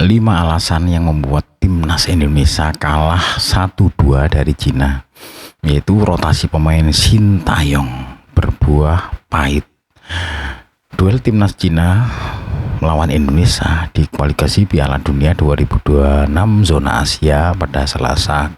5 alasan yang membuat timnas Indonesia kalah 1-2 dari Cina, yaitu rotasi pemain Sintayong berbuah pahit. Duel timnas Cina melawan Indonesia di kualifikasi Piala Dunia 2026 zona Asia pada Selasa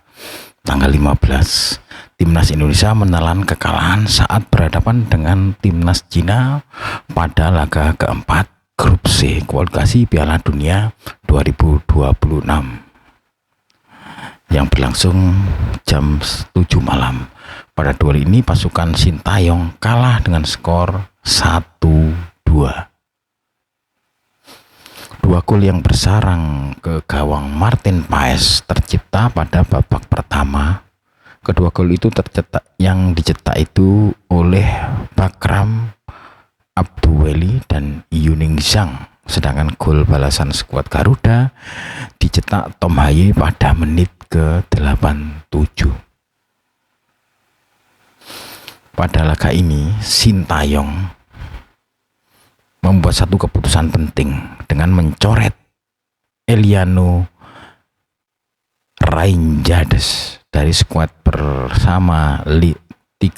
tanggal 15. Timnas Indonesia menelan kekalahan saat berhadapan dengan timnas Cina pada laga keempat grup C kualifikasi Piala Dunia 2026 yang berlangsung jam 7 malam. Pada duel ini pasukan Sintayong kalah dengan skor 1-2. Dua gol yang bersarang ke gawang Martin Paes tercipta pada babak pertama. Kedua gol itu dicetak itu oleh Bakram Abduweli dan Yuning Zhang. Sedangkan gol balasan skuad Garuda dicetak Tom Haye pada menit ke-87. Pada laga ini, Sintayong membuat satu keputusan penting dengan mencoret Eliano Reijnders dari skuad bersama 3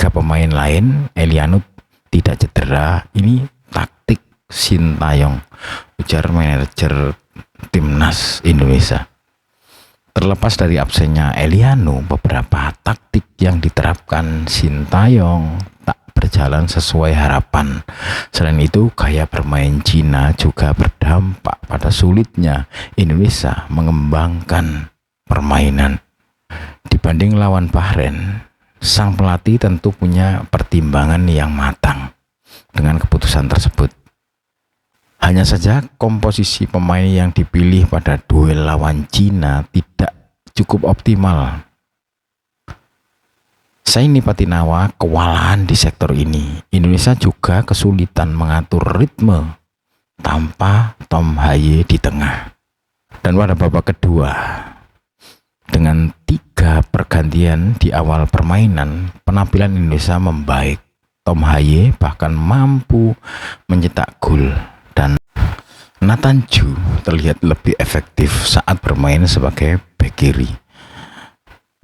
pemain lain. Eliano tidak cedera. Ini taktik Sintayong, ujar manajer timnas Indonesia. Terlepas dari absennya Eliano, beberapa taktik yang diterapkan Sintayong tak berjalan sesuai harapan. Selain itu, gaya bermain Cina juga berdampak pada sulitnya Indonesia mengembangkan permainan. Dibanding lawan Bahrain, sang pelatih tentu punya pertimbangan yang matang dengan keputusan tersebut. Hanya saja komposisi pemain yang dipilih pada duel lawan Cina tidak cukup optimal. Saini Patinawa kewalahan di sektor ini. Indonesia juga kesulitan mengatur ritme tanpa Tom Haye di tengah. Dan pada babak kedua, dengan 3 pergantian di awal permainan, penampilan Indonesia membaik. Tom Haye bahkan mampu mencetak gol dan Nathan Ju terlihat lebih efektif saat bermain sebagai bek kiri.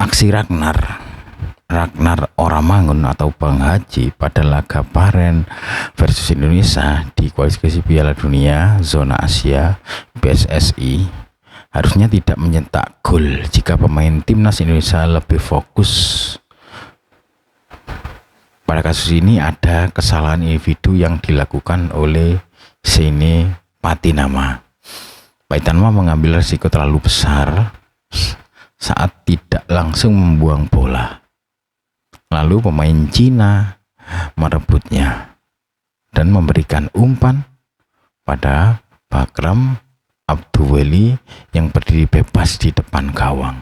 Aksi Ragnar Oramangun atau Bang Haji pada laga Bahrain versus Indonesia di kualifikasi Piala Dunia zona Asia PSSI harusnya tidak mencetak gol jika pemain timnas Indonesia lebih fokus. Pada kasus ini ada kesalahan individu yang dilakukan oleh Saini Patinawa. Patinawa mengambil risiko terlalu besar saat tidak langsung membuang bola. Lalu pemain Cina merebutnya dan memberikan umpan pada Bakram Abduweli yang berdiri bebas di depan gawang.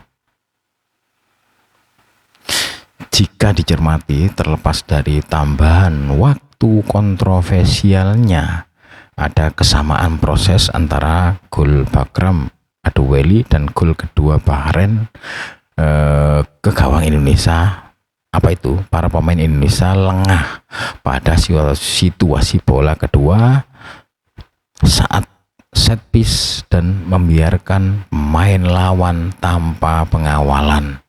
Jika dicermati, terlepas dari tambahan waktu kontroversialnya, ada kesamaan proses antara gol Bakram Abduweli dan gol kedua Bahrain ke gawang Indonesia. Apa itu? Para pemain Indonesia lengah pada situasi bola kedua saat set piece dan membiarkan pemain lawan tanpa pengawalan.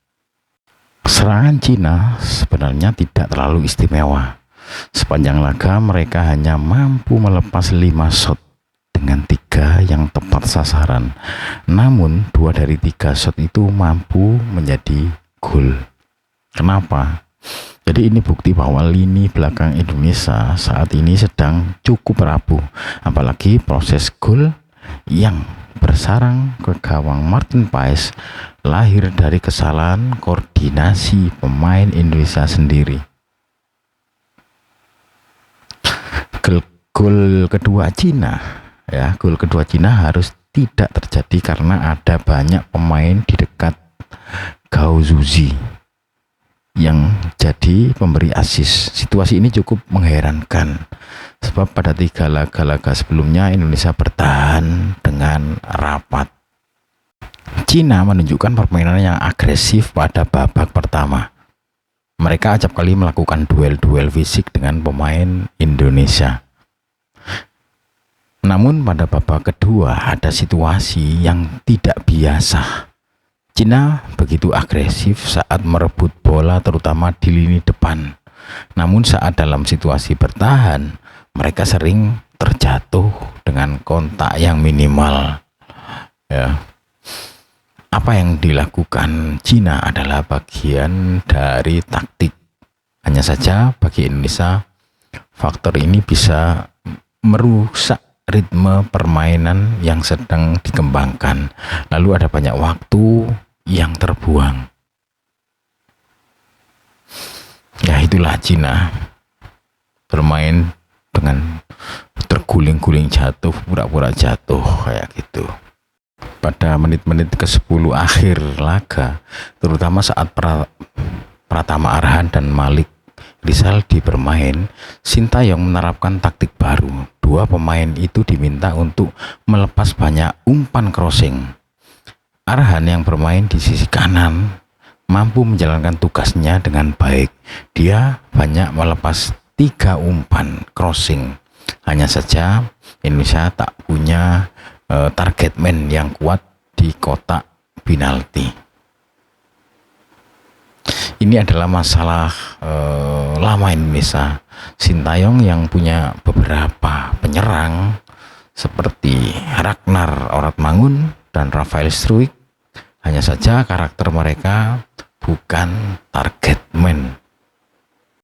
Serangan Cina sebenarnya tidak terlalu istimewa. Sepanjang laga mereka hanya mampu melepas 5 shot dengan 3 yang tepat sasaran. Namun 2 dari 3 shot itu mampu menjadi gol. Kenapa? Jadi ini bukti bahwa lini belakang Indonesia saat ini sedang cukup rapuh. Apalagi proses gol yang bersarang ke gawang Martin Paes lahir dari kesalahan koordinasi pemain Indonesia sendiri. Gol kedua Cina harus tidak terjadi karena ada banyak pemain di dekat Gao Zuzi yang jadi pemberi assist. Situasi ini cukup mengherankan sebab pada 3 laga sebelumnya Indonesia bertahan dengan rapat. Cina menunjukkan permainan yang agresif pada babak pertama. Mereka acap kali melakukan duel-duel fisik dengan pemain Indonesia. Namun pada babak kedua ada situasi yang tidak biasa. Cina begitu agresif saat merebut bola terutama di lini depan. Namun saat dalam situasi bertahan, mereka sering terjatuh dengan kontak yang minimal. Ya. Apa yang dilakukan Cina adalah bagian dari taktik. Hanya saja bagi Indonesia, faktor ini bisa merusak ritme permainan yang sedang dikembangkan. Lalu ada banyak waktu yang terbuang. Ya itulah Cina bermain dengan terguling-guling jatuh, pura-pura jatuh kayak gitu. Pada menit-menit ke-10 akhir laga, terutama saat Pratama Arhan dan Malik Rizaldi bermain, Sintayong menerapkan taktik baru. Dua pemain itu diminta untuk melepas banyak umpan crossing. Arhan yang bermain di sisi kanan mampu menjalankan tugasnya dengan baik. Dia banyak melepas 3 umpan crossing. Hanya saja Indonesia tak punya target man yang kuat di kotak penalti. Ini adalah masalah lama Indonesia. Sintayong yang punya beberapa penyerang seperti Ragnar Oratmangun dan Rafael Struijk, hanya saja karakter mereka bukan target man.